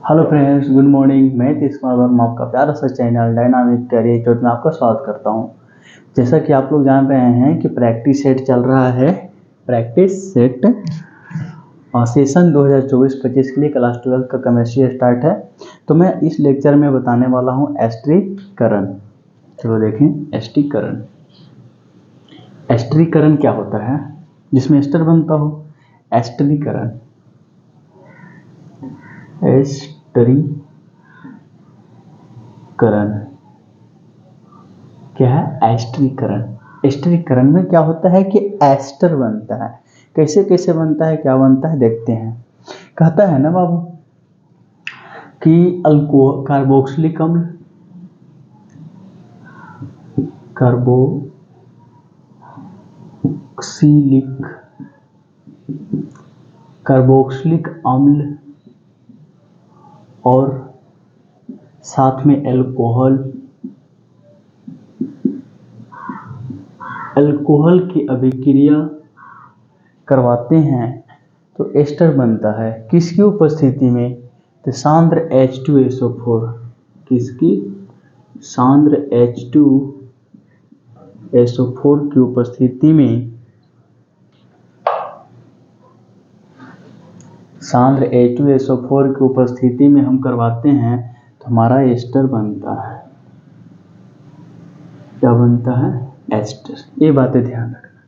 Hello friends, good morning. मैं तीस कुमार वर्मा आपका प्यारा सा चैनल डायनामिक कैरियर ट्यूट में आपका स्वागत करता हूं। जैसा कि आप लोग जान रहे हैं कि प्रैक्टिस सेट चल रहा है। प्रैक्टिस सेट सेशन 2024-25 के लिए क्लास 12 का केमिस्ट्री स्टार्ट है। तो मैं इस लेक्चर में बताने वाला हूं एस्टरीकरण। चलो देखें एस्टरीकरण। एस्टरीकरण क्या होता है जिसमें एस्टर बनता हो। एस्टरीकरण क्या है? एस्टरीकरण। एस्टरीकरण में क्या होता है कि एस्टर बनता है। कैसे कैसे बनता है, क्या बनता है, देखते हैं। कहता है ना बाबू कि कार्बोक्सिलिक अम्ल, कार्बोक्सिलिक अम्ल और साथ में अल्कोहल की अभिक्रिया करवाते हैं तो एस्टर बनता है। किसकी उपस्थिति में? तो सांद्र H2SO4। किसकी? सांद्र H2SO4 की उपस्थिति में, सांद्र H2SO4 की उपस्थिति में हम करवाते हैं तो हमारा एस्टर बनता है। क्या बनता है? एस्टर। ये बातें ध्यान रखना।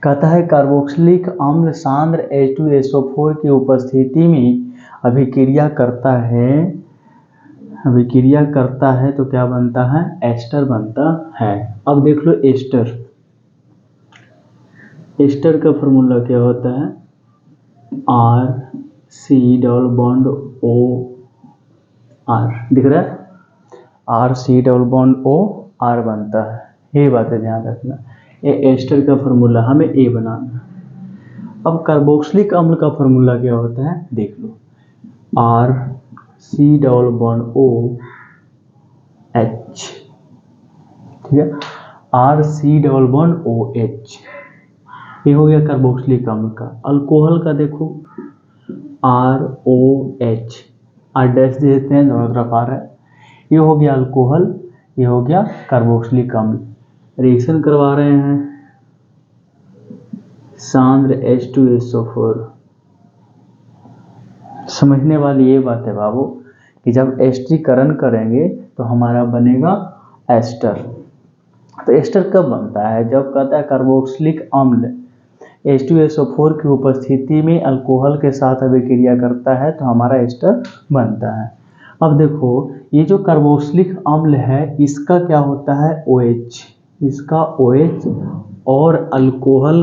कहता है कार्बोक्सिलिक अम्ल सांद्र H2SO4 की उपस्थिति में अभिक्रिया करता है तो क्या बनता है? एस्टर बनता है। अब देख लो एस्टर का फॉर्मूला क्या होता है? RC⋅OR। दिख रहा है? RC⋅OR बनता है। ये बातें ध्यान रखना। ये एस्टर का फॉर्मूला हमें ए बनाना। अब कार्बोक्सिलिक अम्ल का फॉर्मूला क्या होता है देख लो। RC⋅OH। ठीक है, RC⋅OH। ये हो गया कार्बोक्सिलिक अम्ल का। अल्कोहल का देखो ROH। R डैश दे देते हैं, दोनों तरफ R है। ये हो गया अल्कोहल, ये हो गया कार्बोक्सिलिक अम्ल। रिएक्शन करवा रहे हैं सांद्र H2SO4। समझने वाली ये बात है बाबू कि जब एस्टरीकरण करेंगे तो हमारा बनेगा एस्टर। तो एस्टर कब बनता है? जब कहता है कार्बोक्सिलिक अम्ल H2SO4 की उपस्थिति में अल्कोहल के साथ अभिक्रिया करता है तो हमारा एस्टर बनता है। अब देखो ये जो कार्बोक्सिलिक अम्ल है इसका क्या होता है? OH। इसका OH और अल्कोहल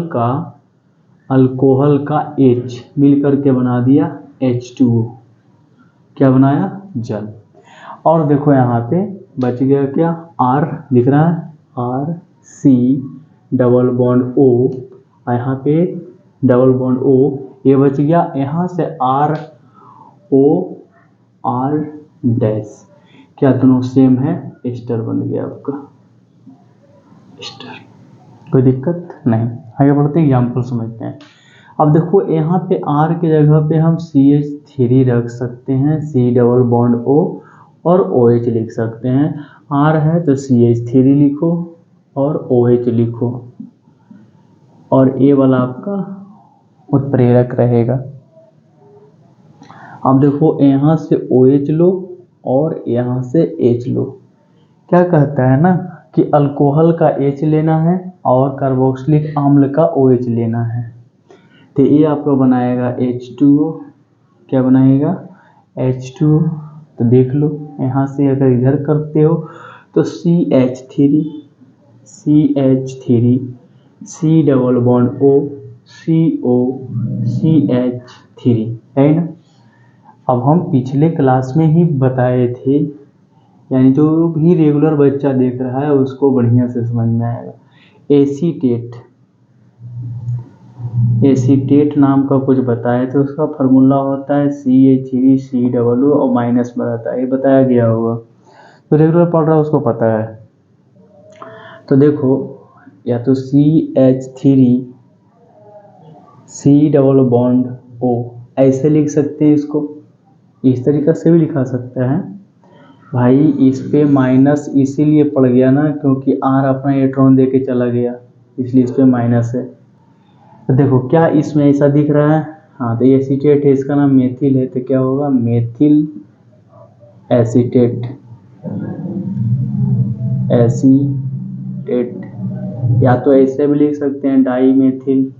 का H मिलकर के बना दिया H2O। क्या बनाया? जल। और देखो यहाँ पे बच गया क्या? R दिख रहा है, RC⋅O। यहाँ पे डबल बॉन्ड O, ये बच गया। यहाँ से ROR डैश। क्या दोनों सेम है? एस्टर बन गया आपका एस्टर। कोई दिक्कत नहीं। आगे बढ़ते एग्जाम्पल समझते हैं। अब देखो यहाँ पे R की जगह पे हम CH3 रख सकते हैं, C⋅O और OH लिख सकते हैं। R है तो CH3 लिखो और OH लिखो, और ये वाला आपका उत्प्रेरक रहेगा। अब देखो यहाँ से OH लो और यहाँ से H लो। क्या कहता है ना कि अल्कोहल का H लेना है और कार्बोक्सिलिक अम्ल का OH लेना है। तो ये आपका बनाएगा H2O। क्या बनाएगा? H2O। तो देख लो यहाँ से अगर इधर करते हो तो CH3 C⋅O CO CH3 है ना। अब हम पिछले क्लास में ही बताए थे, यानी जो भी रेगुलर बच्चा देख रहा है उसको बढ़िया से समझ में आएगा। एसीटेट नाम का कुछ बताया तो उसका फॉर्मूला होता है CH3COO और माइनस में रहता है। ये बताया गया होगा, तो रेगुलर पढ़ रहा है उसको पता है। तो देखो या तो CH3 C⋅O ऐसे लिख सकते हैं इसको, इस तरीक़े से भी लिखा सकते हैं भाई। इस पे माइनस इसीलिए पड़ गया ना क्योंकि R अपना इलेक्ट्रॉन दे के चला गया, इसलिए इस पे माइनस है। तो देखो क्या इसमें ऐसा दिख रहा है, हाँ तो ये एसीटेट है, इसका नाम मेथिल है, तो क्या होगा मेथिल एसीटेट, एसीटेट। या तो ऐसे भी लिख सकते हैं di methyl,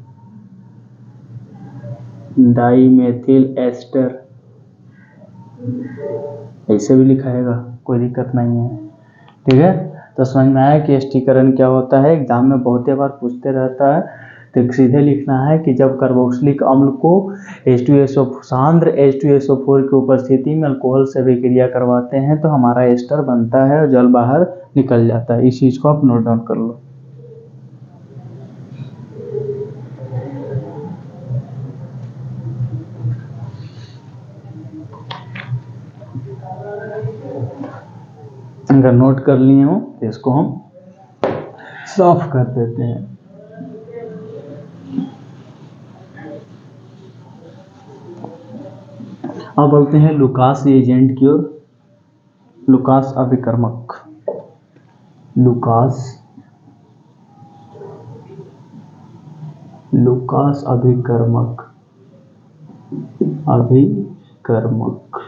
di methyl ester, ऐसे भी लिखाएगा, कोई दिक्कत नहीं है। ठीक है, तो समझ में आया कि एस्टीकरण क्या होता है, एग्जाम में बहुत बार पूछते रहता है। तो सीधे लिखना है कि जब कार्बोक्सिलिक अम्ल को सांद्र H2SO4 की उपस्थिति में अल्कोहल से अभिक्रिया करवाते हैं तो हमारा एस्टर बनता है और जल बाहर निकल जाता है। इस चीज को आप नोट डाउन कर लो। अगर नोट कर लिए हो तो इसको हम साफ कर देते हैं। अब बोलते हैं लुकास रिएजेंट की ओर। लुकास अभिकर्मक, लुकास अभिकर्मक, अभिकर्मक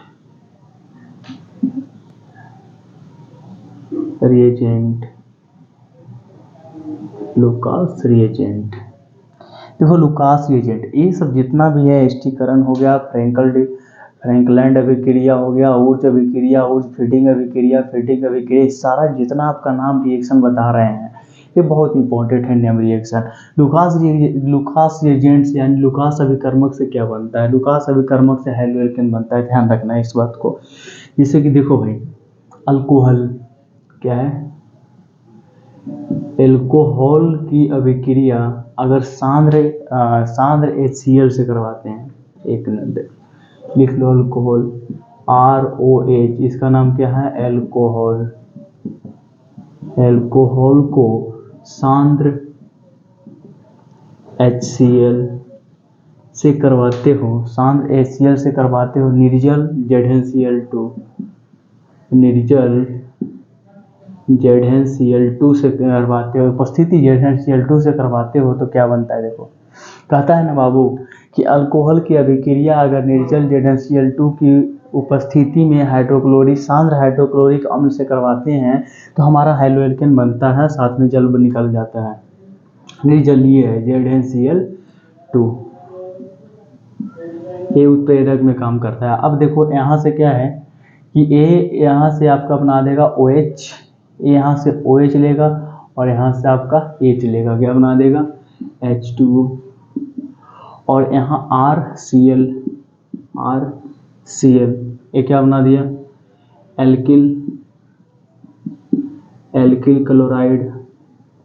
रिएजेंट, लुकास रिएजेंट। देखो लुकास रिएजेंट ये सब जितना भी है, एस्टीकरण हो गया, फ्रैंकलैंड अभिक्रिया हो गया, ऊर्ज अभिक्रिया, ऊर्ज फीडिंग अभिक्रिया, फीडिंग अभिक्रिया, सारा जितना आपका नाम रिएक्शन बता रहे हैं ये बहुत इंपॉर्टेंट है नेम रिएक्शन। लुकास रिएजेंट यानी लुकास अभिकर्मक से क्या बनता है, लुकास अभिकर्मक से हेलोएल्केन बनता है, ध्यान रखना है इस बात को। जैसे कि देखो भाई अल्कोहल क्या है, एल्कोहल की अभिक्रिया अगर सांद्र HCl से करवाते हैं, एक मिनट लिख लो, अल्कोहल ROH, इसका नाम क्या है एल्कोहल। एल्कोहल को सांद्र HCl से करवाते हो, सांद्र HCl से करवाते हो निर्जल ZnCl2, निर्जल ZnCl2 से करवाते हो, उपस्थिति ZnCl2 से करवाते हो तो क्या बनता है। देखो कहता है ना बाबू कि अल्कोहल की अभिक्रिया अगर निर्जल ZnCl2 की उपस्थिति में सांद्र हाइड्रोक्लोरिक अम्ल से करवाते हैं तो हमारा हेलोएल्केन बनता है, साथ में जल निकल जाता है, निर्जलीय है ZnCl2, ये उत्प्रेरक में काम करता है। अब देखो यहाँ से क्या है कि A यहाँ से आपका बना देगा OH, यहाँ से OH लेगा और यहाँ से आपका H लेगा, क्या बना देगा H2O, और यहाँ RCl, ये क्या बना दिया एल्किल क्लोराइड,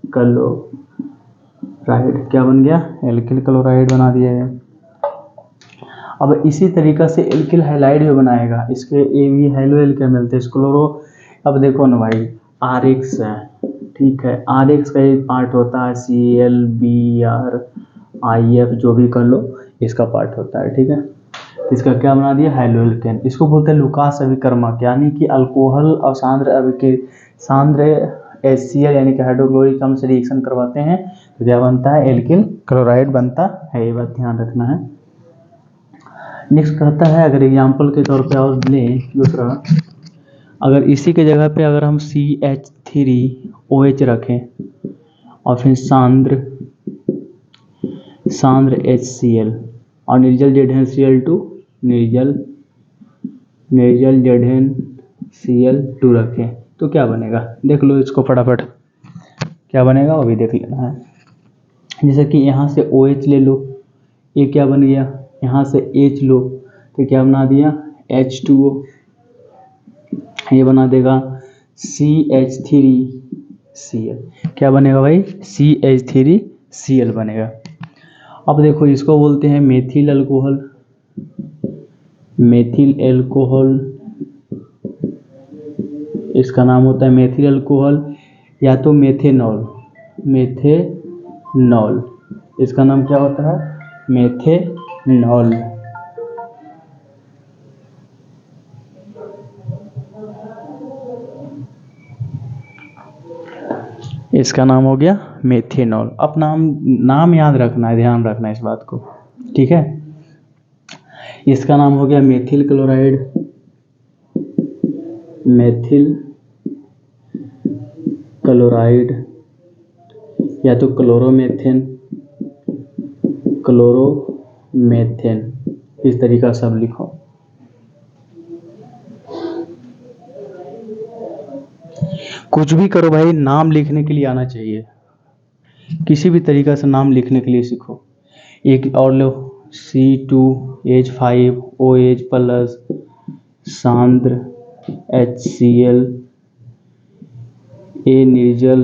क्या बन गया एल्किल क्लोराइड बना दिया है। अब इसी तरीक़ा से एल्किल हैलाइड भी बनाएगा, इसके ये भी हेलोएल्केन मिलते हैं क्लोरो। अब देखो ना भाई RX है, ठीक है, RX का एक पार्ट होता है Cl Br IF, जो भी कर लो इसका पार्ट होता है, ठीक है। इसका क्या बना दिया हेलोएल्केन, इसको बोलते हैं लुकास अभिकर्मक, यानी कि अल्कोहल और सांद्र HCl यानी कि हाइड्रोक्लोरिक अम्ल से रिएक्शन करवाते हैं तो क्या बनता है एल्किल क्लोराइड बनता है, ये बात ध्यान रखना है। नेक्स्ट कहता है अगर एग्जाम्पल के तौर पे और लें दूसरा, अगर इसी के जगह पे अगर हम CH3OH रखें और फिर सांद्र HCl और निर्जल ZnCl2, निर्जल ZnCl2 रखें तो क्या बनेगा, देख लो इसको फटाफट, क्या बनेगा वो भी देख लेना है। जैसे कि यहाँ से OH ले लो, ये क्या बन गया, यहाँ से H लो तो क्या बना दिया H2O, ये बना देगा CH3Cl, क्या बनेगा भाई CH3Cl बनेगा। अब देखो इसको बोलते हैं मेथिल अल्कोहल, इसका नाम होता है मेथिल अल्कोहल या तो मेथेनॉल, इसका नाम क्या होता है मेथेनॉल। इसका नाम हो गया मेथेनॉल। अब नाम याद रखना है, ध्यान रखना है इस बात को, ठीक है। इसका नाम हो गया मेथिल क्लोराइड, मेथिल क्लोराइड, या तो क्लोरोमेथेन, क्लोरोमेथेन, इस तरीका से आप लिखो। कुछ भी करो भाई, नाम लिखने के लिए आना चाहिए, किसी भी तरीका से नाम लिखने के लिए सीखो। एक और लो, C2H5OH प्लस सांद्र HCl, ए निर्जल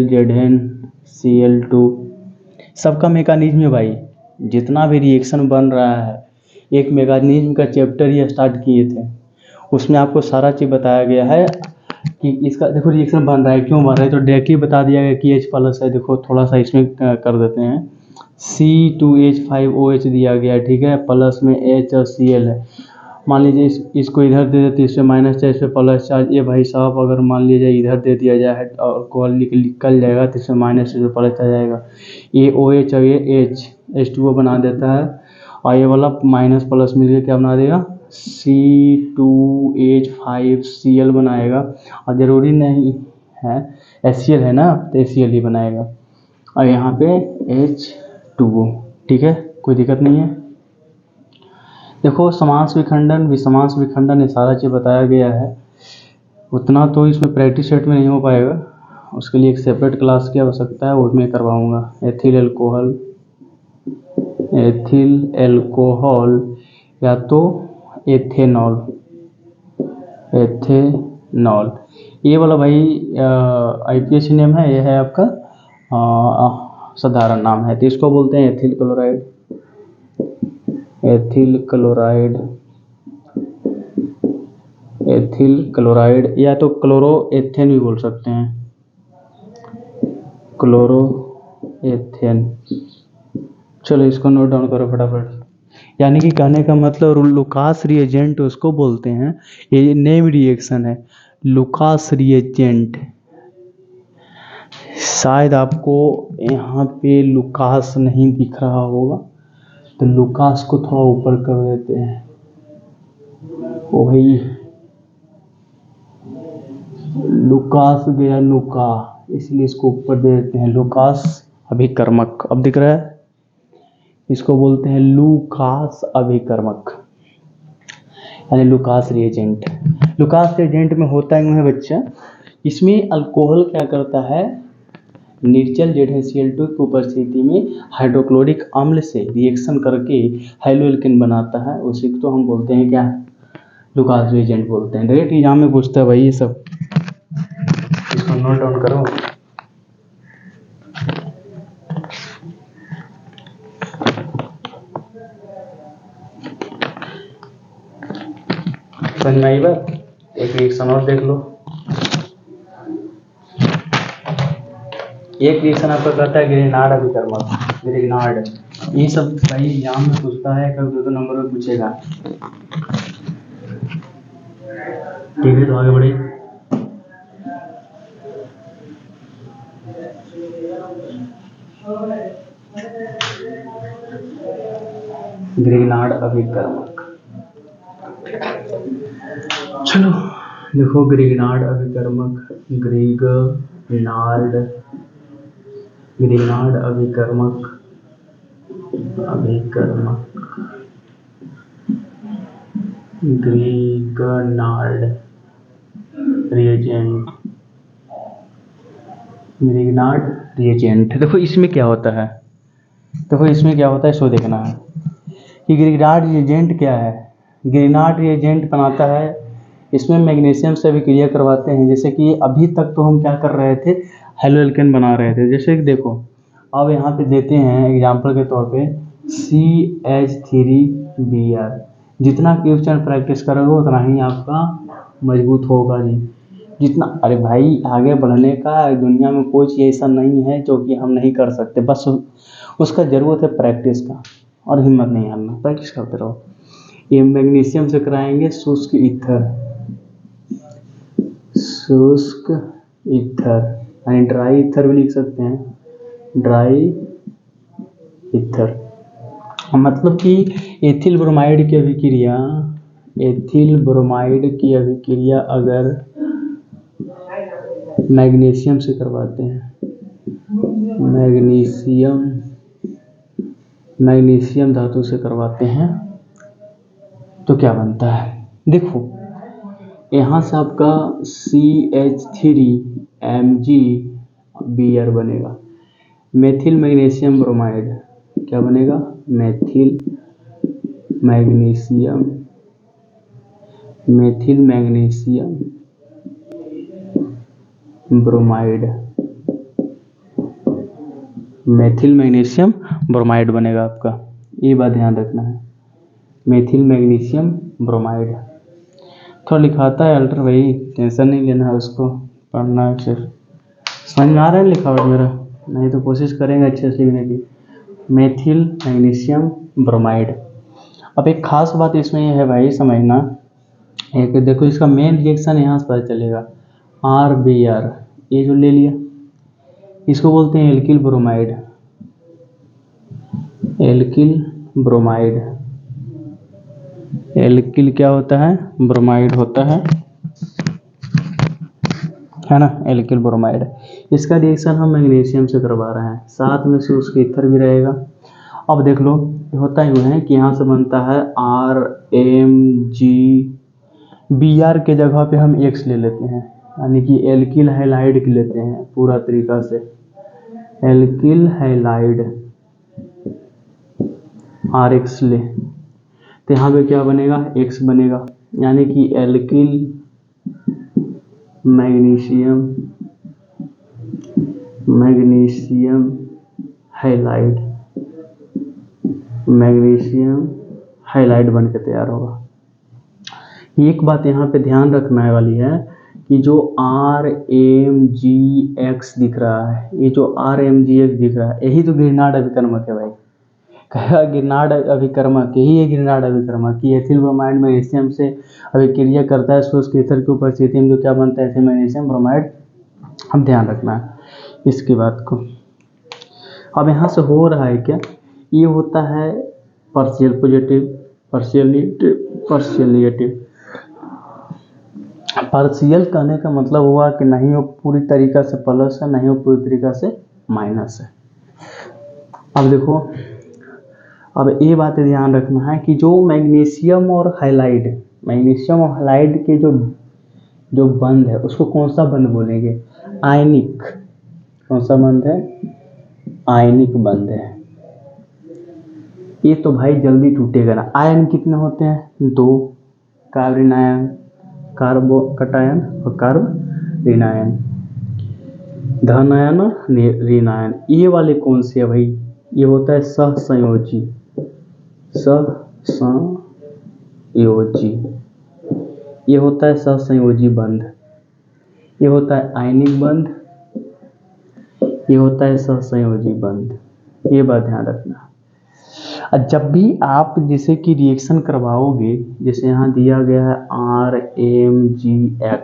ZnCl2। सबका मैकेनिज्म है भाई, जितना भी रिएक्शन बन रहा है, एक मैकेनिज्म का चैप्टर ही स्टार्ट किए थे, उसमें आपको सारा चीज़ बताया गया है कि इसका देखो रिएक्शन बन रहा है, क्यों बन रहा है, तो डायरेक्टली बता दिया गया कि H प्लस है। देखो थोड़ा सा इसमें कर देते हैं, C2H5OH दिया गया, ठीक है, प्लस में H और Cl है। मान लीजिए इसको इधर दे देते, इसमें माइनस चार्ज, इस पर प्लस चार्ज। ये भाई साहब अगर मान लीजिए इधर दे दिया जाए और कॉल निकल जाएगा, तो इसमें माइनस, इस पर प्लस आ जाएगा। ये OH और ये H2O बना देता है, और ये वाला माइनस प्लस मिलकर क्या बना देगा, C2H5Cl बनाएगा। और ज़रूरी नहीं है HCl है ना, तो HCl ही बनाएगा, और यहाँ पे H2O, ठीक है, कोई दिक्कत नहीं है। देखो समास विखंडन, विसमास विखंडन, ये सारा चीज़ बताया गया है। उतना तो इसमें प्रैक्टिस सेट में नहीं हो पाएगा, उसके लिए एक सेपरेट क्लास की आवश्यकता है, वो मैं करवाऊँगा। एथिल एल्कोहल या तो एथेनॉल, ये वाला भाई IPSC नेम है, ये है आपका साधारण नाम है, तो इसको बोलते हैं एथिल क्लोराइड, या तो क्लोरोएथेन भी बोल सकते हैं, क्लोरोएथेन। चलो इसको नोट डाउन करो फटाफट। यानी कि कहने का मतलब लुकास रिएजेंट उसको बोलते हैं, ये नेम रिएक्शन है, लुकास रिएजेंट। शायद आपको यहाँ पे लुकास नहीं दिख रहा होगा, तो लुकास को थोड़ा ऊपर कर देते हैं, वही लुकास गया लुका, इसलिए इसको ऊपर दे देते हैं, लुकास अभिकर्मक। अब दिख रहा है, इसको बोलते हैं लुकास अभिकर्मक, यानी लुकास रिएजेंट। लुकास रिएजेंट में होता है बच्चा, इसमें अल्कोहल क्या करता है, निर्जल ZnCl2 की उपस्थिति में हाइड्रोक्लोरिक अम्ल से रिएक्शन करके हाइड्रोएल्केन बनाता है, उसी को तो हम बोलते हैं क्या, लुकास रिएजेंट बोलते हैं। डायरेक्ट एग्जाम में पूछता है भाई ये सब, इसको नोट डाउन करो। समझ में आई बात? एक रिएक्शन और देख लो, एक रिएक्शन आपका करता है ग्रेनाड अभिकर्मक, ग्रेनाड। ये सब भाई एग्जाम में पूछता है, कभी 2 नंबर में पूछेगा, ठीक है। तो आगे बढ़े, ग्रेनाड अभिकर्मक। चलो देखो, ग्रेनाड अभिकर्मक, ग्रेनाड अभिकर्मक ग्रीगनार्ड रिएजेंट। देखो इसमें क्या होता है, सो देखना है कि ग्रीगनार्ड रिएजेंट क्या है। ग्रीगनार्ड रिएजेंट बनाता है, इसमें मैग्नीशियम से अभिक्रिया करवाते हैं। जैसे कि अभी तक तो हम क्या कर रहे थे, हेलोएल्केन बना रहे थे। जैसे कि देखो अब यहाँ पे देते हैं एग्जाम्पल के तौर पे CH3Br। जितना क्वेश्चन प्रैक्टिस करोगे उतना ही आपका मजबूत होगा जी, जितना। अरे भाई आगे बढ़ने का दुनिया में कोई चीज़ ऐसा नहीं है जो कि हम नहीं कर सकते, बस उसका ज़रूरत है प्रैक्टिस का, और हिम्मत नहीं हारना, प्रैक्टिस करते रहो। ये मैग्नीशियम से कराएंगे शुष्क ईथर, शुष्क ईथर, यानी ड्राई ईथर भी लिख सकते हैं, ड्राई ईथर। मतलब कि एथिल ब्रोमाइड की अभिक्रिया, एथिल ब्रोमाइड की अभिक्रिया अगर मैग्नीशियम से करवाते हैं, मैग्नीशियम धातु से करवाते हैं तो क्या बनता है। देखो यहाँ से आपका CH3MgBr बनेगा, मेथिल मैग्नीशियम ब्रोमाइड क्या बनेगा, methyl magnesium bromide, methyl magnesium bromide बनेगा आपका। ये बात ध्यान रखना है, मेथिल मैग्नीशियम ब्रोमाइड। थोड़ा लिखाता है अल्टर भाई, टेंशन नहीं लेना है, उसको पढ़ना है सिर्फ। समझ में आ रहा है लिखावट मेरा, नहीं तो कोशिश करेंगे अच्छे से लिखने की। Methyl magnesium bromide. अब एक खास बात इसमें यह है भाई समझना, एक देखो इसका मेन रिएक्शन यहाँ से पता चलेगा, RBr, ये जो ले लिया इसको बोलते हैं alkyl bromide, alkyl bromide. Alkyl क्या होता है, ब्रोमाइड होता है ना, एल्किल ब्रोमाइड। इसका रिएक्शन हम मैग्नीशियम से करवा रहे हैं, साथ में से उसके ईथर भी रहेगा। अब देख लो होता ही है कि यहाँ से बनता है RMgBr के जगह पे हम X ले लेते हैं, यानी कि एल्किल हैलाइड की लेते हैं पूरा तरीका से, एल्किल हैलाइड RX ले, तो यहाँ पे क्या बनेगा, X बनेगा, यानी कि एल्किल मैग्नीशियम हैलाइड बन के तैयार होगा। एक बात यहाँ पे ध्यान रखने वाली है कि जो RMgX दिख रहा है, ये जो RMgX दिख रहा है यही तो ग्रिनार्ड अभिकर्मक है भाई, कहेगा ग्रिनार्ड अभिकर्मक, यही है ग्रिनार्ड अभिकर्मक कि एथिल ब्रोमाइड मैग्नीशियम से अभिक्रिया करता है शुष्क ईथर की उपस्थिति में, जो क्या बनता है, एथिल मैग्नीशियम ब्रोमाइड। अब ध्यान रखना है इसकी बात को। अब यहाँ से हो रहा है क्या, ये होता है partial positive, partial negative. Partial कहने का मतलब हुआ कि नहीं वो पूरी तरीका से प्लस है, नहीं वो पूरी तरीका से माइनस है। अब देखो, अब ये बात ध्यान रखना है कि जो मैग्नीशियम और हैलाइड के जो बंध है उसको कौन सा बंध बोलेंगे, आयनिक। कौन सा बंध है, आयनिक बंध है। ये तो भाई जल्दी टूटेगा ना। आयन कितने होते हैं, 2, कार्बन आयन, कार्बो कटायन और कार्ब आयन, धन आयन और ऋण आयन। ये वाले कौन से है भाई, ये होता है सहसंयोजी, ये होता है सहसंयोजी बंध, ये होता है आयनिक बंध, ये होता है सहसंयोजी बंध। ये बात ध्यान रखना। जब भी आप जैसे कि रिएक्शन करवाओगे, जैसे यहाँ दिया गया है RMgX,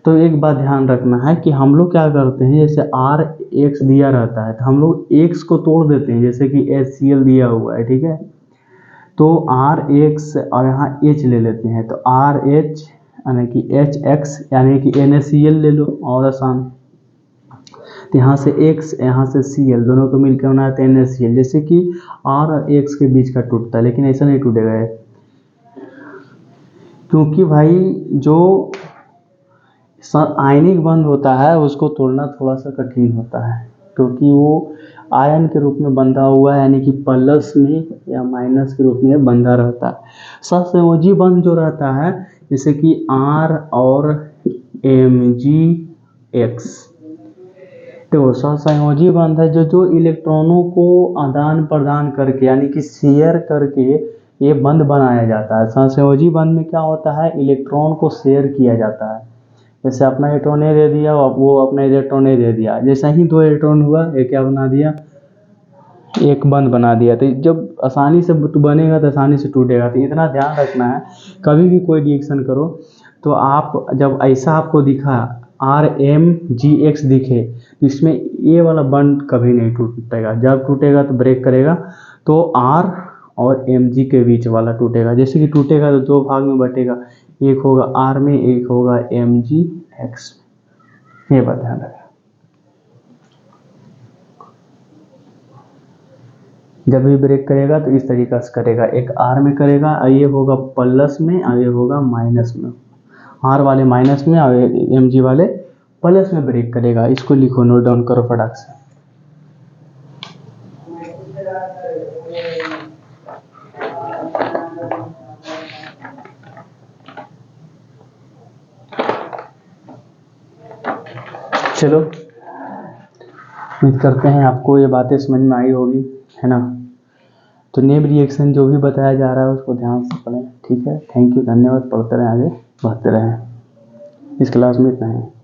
तो एक बात ध्यान रखना है कि हम लोग क्या करते हैं, जैसे RX दिया रहता है तो हम लोग X को तोड़ देते हैं, जैसे कि HCl दिया हुआ है, ठीक है, तो RX और यहाँ H ले लेते हैं, तो RH यानी कि HX यानी कि NaCl ले लो, और आसान। तो यहाँ से X यहाँ से Cl दोनों को मिलकर बनाते हैं NaCl, जैसे कि R और X के बीच का टूटता है, लेकिन ऐसा नहीं टूटेगा है, क्योंकि भाई जो आयनिक बंध होता है उसको तोड़ना थोड़ा सा कठिन होता है, क्योंकि वो आयन के रूप में बंधा हुआ है, यानी कि प्लस में या माइनस के रूप में बंधा रहता है। सहसंयोजी बंध जो रहता है, जैसे कि R और MgX, तो सहसंयोजी बंध है जो इलेक्ट्रॉनों को आदान प्रदान करके, यानी कि शेयर करके ये बंध बनाया जाता है। सहसंयोजी बंध में क्या होता है, इलेक्ट्रॉन को शेयर किया जाता है, जैसे अपना इलेक्ट्रॉन दे दिया, वो अपना इलेक्ट्रॉन दे दिया, जैसे ही 2 इलेक्ट्रॉन हुआ, एक क्या बना दिया, एक बंध बना दिया। तो जब आसानी से बनेगा तो आसानी से टूटेगा। तो इतना ध्यान रखना है, कभी भी कोई रिएक्शन करो तो आप जब ऐसा आपको दिखा RMGX दिखे तो इसमें ये वाला बंड कभी नहीं टूटेगा। जब टूटेगा तो ब्रेक करेगा तो R और MG के बीच वाला टूटेगा। जैसे कि टूटेगा तो दो भाग में बटेगा, एक होगा R में, एक होगा MGX। ये बात ध्यान रखना। जब भी ब्रेक करेगा तो इस तरीका से करेगा, एक R में करेगा, ये होगा प्लस में और ये होगा माइनस में। R वाले माइनस में और MG वाले प्लस में ब्रेक करेगा। इसको लिखो, नोट डाउन करो फटाक से। चलो, उम्मीद करते हैं आपको ये बातें समझ में आई होगी, है ना। तो नेम रिएक्शन जो भी बताया जा रहा है उसको ध्यान से पढ़ें, ठीक है। थैंक यू, धन्यवाद। पढ़ते रहें, आगे बढ़ते रहें। इस क्लास में इतना है।